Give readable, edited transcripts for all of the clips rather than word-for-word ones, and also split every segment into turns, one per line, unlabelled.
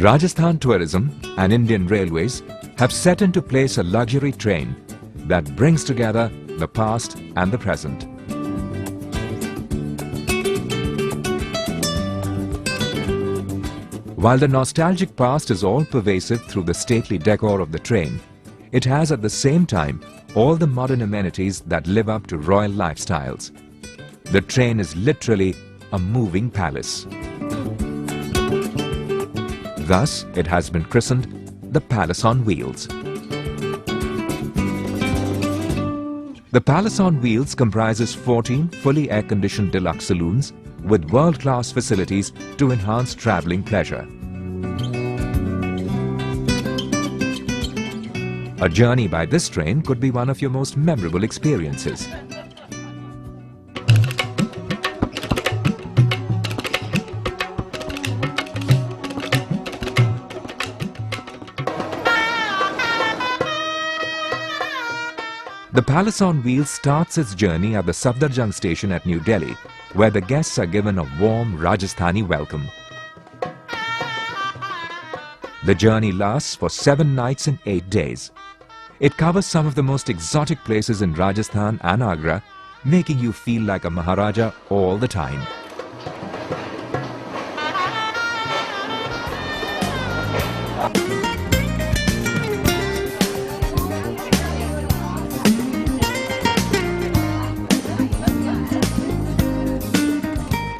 Rajasthan Tourism and Indian Railways have set into place a luxury train that brings together the past and the present. While the nostalgic past is all pervasive through the stately decor of the train, it has at the same time all the modern amenities that live up to royal lifestyles. The train is literally a moving palace. Thus, it has been christened the Palace on Wheels. The Palace on Wheels comprises 14 fully air-conditioned deluxe saloons with world-class facilities to enhance travelling pleasure. A journey by this train could be one of your most memorable experiences. The Palace on Wheels starts its journey at the Safdarjung station at New Delhi, where the guests are given a warm Rajasthani welcome. The journey lasts for 7 nights and 8 days. It covers some of the most exotic places in Rajasthan and Agra, making you feel like a Maharaja all the time.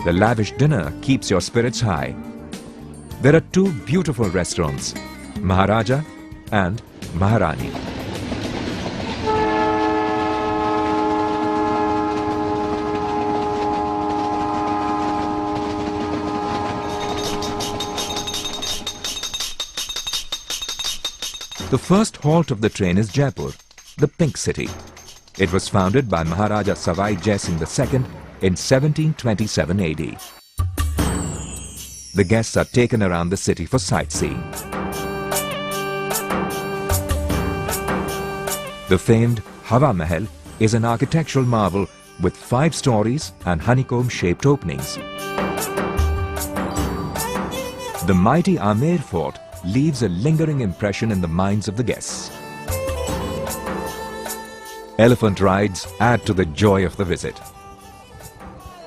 The lavish dinner keeps your spirits high. There are 2 beautiful restaurants, Maharaja and Maharani. The first halt of the train is Jaipur, the Pink City. It was founded by Maharaja Savai Jai Singh II in 1727 AD. The guests are taken around the city for sightseeing. The famed Hawa Mahal is an architectural marvel with 5 stories and honeycomb-shaped openings. The mighty Amer Fort leaves a lingering impression in the minds of the guests. Elephant rides add to the joy of the visit.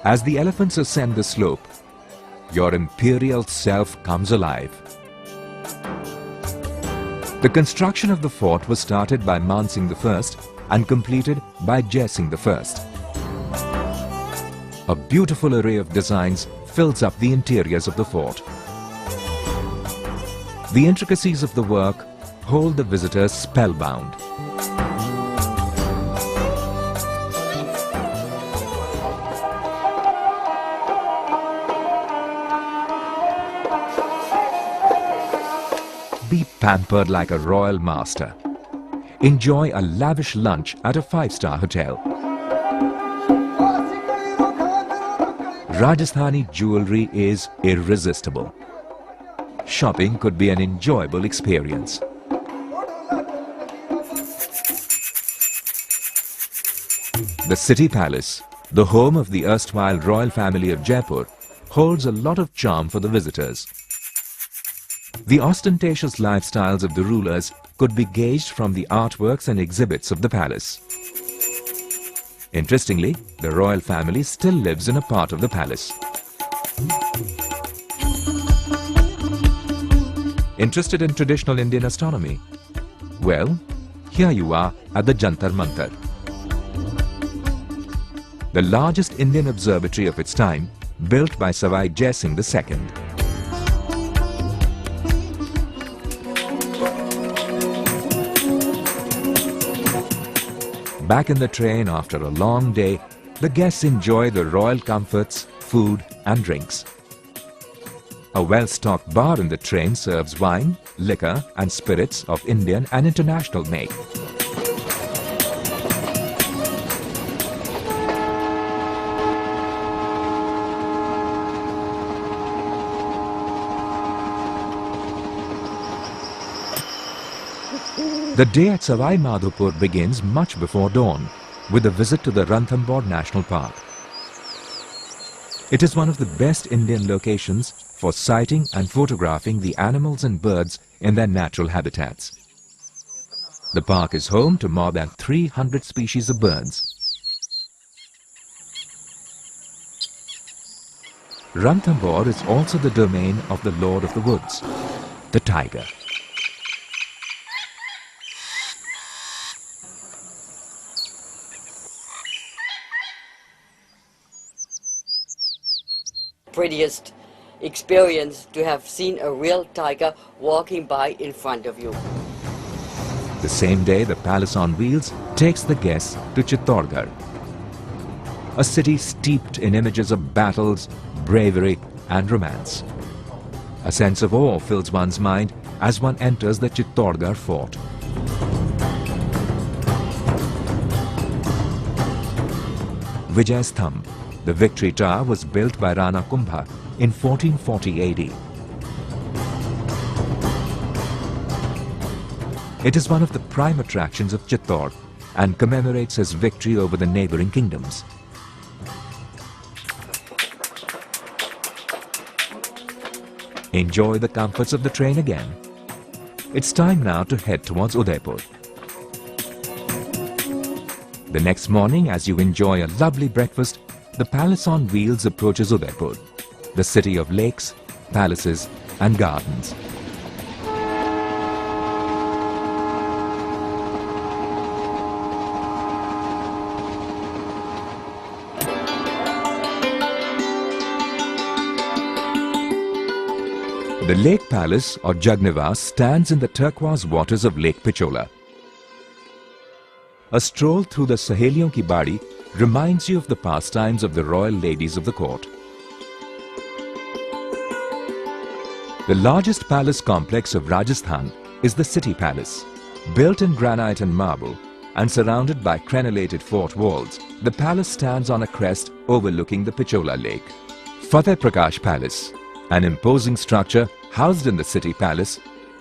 As the elephants ascend the slope, your imperial self comes alive. The construction of the fort was started by Man Singh I and completed by Jai Singh I. A beautiful array of designs fills up the interiors of the fort. The intricacies of the work hold the visitors spellbound. Be pampered like a royal master. Enjoy a lavish lunch at a 5-star hotel. Rajasthani jewelry is irresistible. Shopping could be an enjoyable experience. The City Palace, the home of the erstwhile royal family of Jaipur, holds a lot of charm for the visitors. The ostentatious lifestyles of the rulers could be gauged from the artworks and exhibits of the palace. Interestingly, the royal family still lives in a part of the palace. Interested in traditional Indian astronomy? Well, here you are at the Jantar Mantar, the largest Indian observatory of its time, built by Savai Jai Singh II. Back in the train after a long day, the guests enjoy the royal comforts, food and drinks. A well-stocked bar in the train serves wine, liquor and spirits of Indian and international make. The day at Savai Madhopur begins much before dawn with a visit to the Ranthambore National Park. It is one of the best Indian locations for sighting and photographing the animals and birds in their natural habitats. The park is home to more than 300 species of birds. Ranthambore is also the domain of the Lord of the Woods, the tiger.
Prettiest experience to have seen a real tiger walking by in front of you.
The same day, the Palace on Wheels takes the guests to Chittorgarh, a city steeped in images of battles, bravery and romance. A sense of awe fills one's mind as one enters the Chittorgarh fort. Vijay's Thumb, the Victory Tower, was built by Rana Kumbha in 1440 AD. It is one of the prime attractions of Chittor and commemorates his victory over the neighbouring kingdoms. Enjoy the comforts of the train again. It's time now to head towards Udaipur. The next morning, as you enjoy a lovely breakfast, the Palace on Wheels approaches Udaipur, the city of lakes, palaces and gardens. The Lake Palace or Jagnivas stands in the turquoise waters of Lake Pichola. A stroll through the Saheliyon ki Badi reminds you of the pastimes of the royal ladies of the court. The largest palace complex of Rajasthan is the City Palace. Built in granite and marble and surrounded by crenellated fort walls, the palace stands on a crest overlooking the Pichola Lake. Fateh Prakash Palace, an imposing structure housed in the City Palace,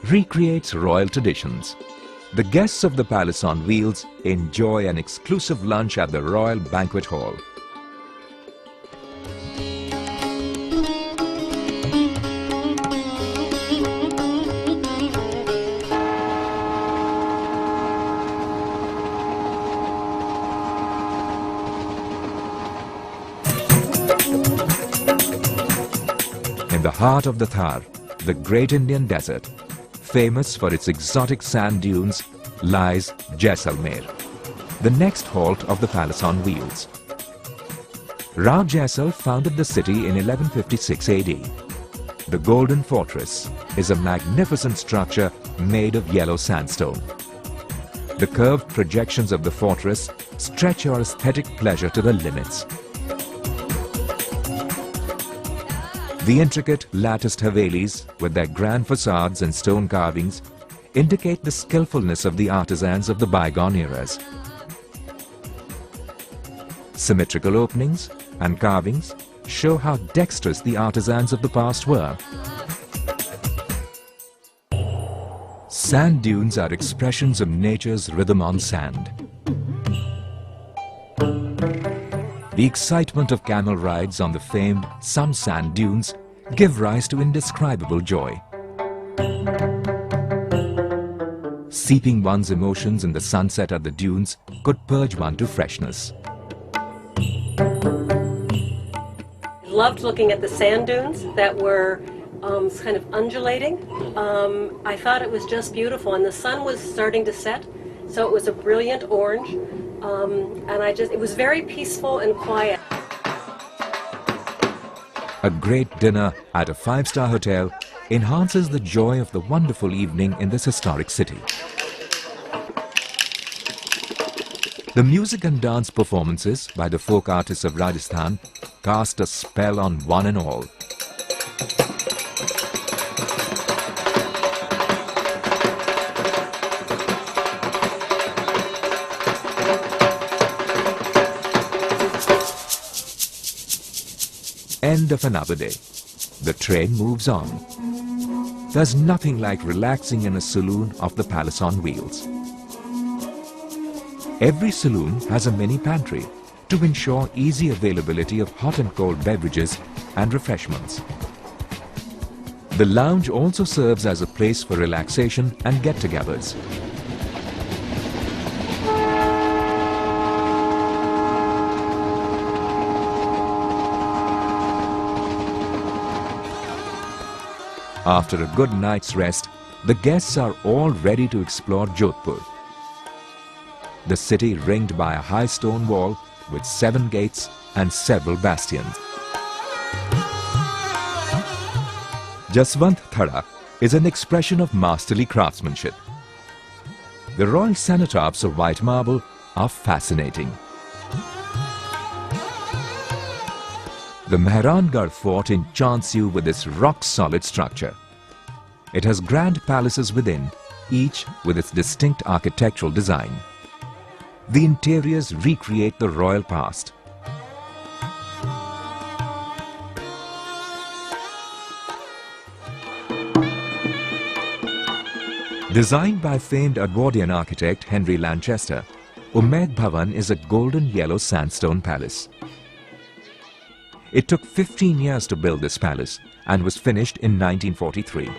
recreates royal traditions. The guests of the Palace on Wheels enjoy an exclusive lunch at the Royal Banquet Hall. In the heart of the Thar, the great Indian desert, famous for its exotic sand dunes, lies Jaisalmer, the next halt of the Palace on Wheels. Rao Jaisal founded the city in 1156 AD. The Golden Fortress is a magnificent structure made of yellow sandstone. The curved projections of the fortress stretch your aesthetic pleasure to the limits. The intricate latticed havelis with their grand facades and stone carvings indicate the skillfulness of the artisans of the bygone eras. Symmetrical openings and carvings show how dexterous the artisans of the past were. Sand dunes are expressions of nature's rhythm on sand. The excitement of camel rides on the famed some sand dunes give rise to indescribable joy. Seeping one's emotions in the sunset at the dunes could purge one to freshness.
Loved looking at the sand dunes that were kind of undulating. I thought it was just beautiful, and the sun was starting to set, so it was a brilliant orange. And it was very peaceful and quiet.
A great dinner at a five-star hotel enhances the joy of the wonderful evening in this historic city. The music and dance performances by the folk artists of Rajasthan cast a spell on one and all. End of another day. The train moves on. There's nothing like relaxing in a saloon of the Palace on Wheels. Every saloon has a mini pantry to ensure easy availability of hot and cold beverages and refreshments. The lounge also serves as a place for relaxation and get-togethers. After a good night's rest, the guests are all ready to explore Jodhpur. The city ringed by a high stone wall with 7 gates and several bastions. Jaswant Thada is an expression of masterly craftsmanship. The royal cenotaphs of white marble are fascinating. The Mehrangarh fort enchants you with its rock-solid structure. It has grand palaces within, each with its distinct architectural design. The interiors recreate the royal past. Designed by famed Edwardian architect Henry Lanchester, Umaid Bhavan is a golden yellow sandstone palace. It took 15 years to build this palace and was finished in 1943.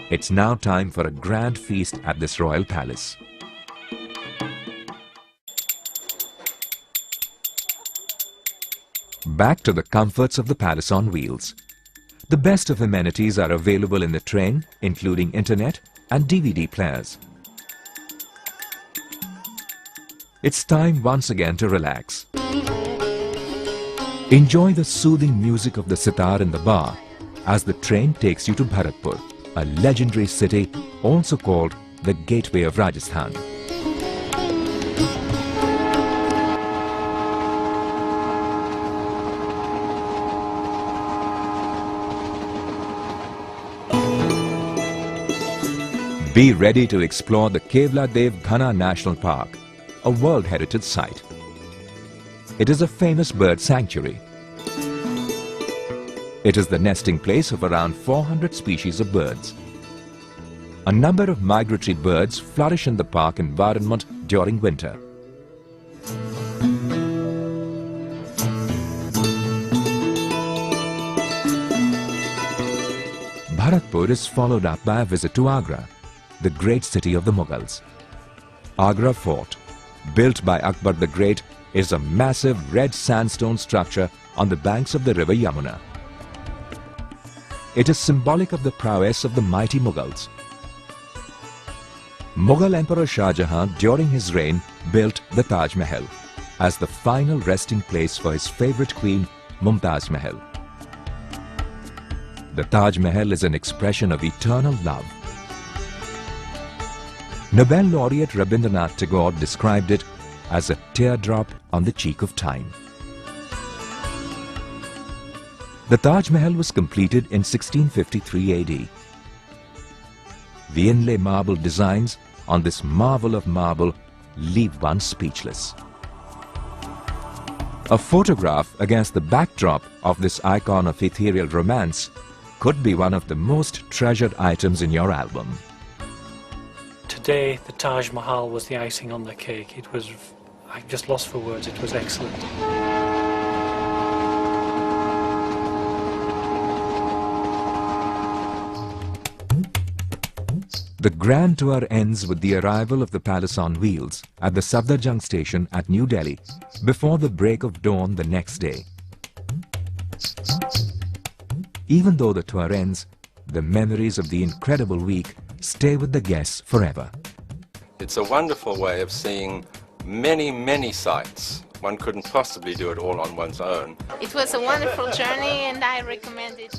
It's now time for a grand feast at this royal palace. Back to the comforts of the palace on wheels. The best of amenities are available in the train, including internet and DVD players. It's time once again to relax. Enjoy the soothing music of the sitar in the bar as the train takes you to Bharatpur, a legendary city also called the Gateway of Rajasthan. Be ready to explore the Kevladev Ghana National Park, a World Heritage Site. It is a famous bird sanctuary. It is the nesting place of around 400 species of birds. A number of migratory birds flourish in the park environment during winter. Bharatpur is followed up by a visit to Agra, the great city of the Mughals. Agra Fort, built by Akbar the Great, is a massive red sandstone structure on the banks of the river Yamuna. It is symbolic of the prowess of the mighty Mughals. Mughal Emperor Shah Jahan during his reign built the Taj Mahal as the final resting place for his favorite queen Mumtaz Mahal. The Taj Mahal is an expression of eternal love. Nobel laureate Rabindranath Tagore described it as a teardrop on the cheek of time. The Taj Mahal was completed in 1653 AD. The inlay marble designs on this marvel of marble leave one speechless. A photograph against the backdrop of this icon of ethereal romance could be one of the most treasured items in your album.
Today, the Taj Mahal was the icing on the cake. It was, I'm just lost for words, it was excellent.
The grand tour ends with the arrival of the palace on wheels at the Safdarjung station at New Delhi before the break of dawn the next day. Even though the tour ends, the memories of the incredible week stay with the guests forever.
It's a wonderful way of seeing many, many sights. One couldn't possibly do it all on one's own.
It was a wonderful journey and I recommend it.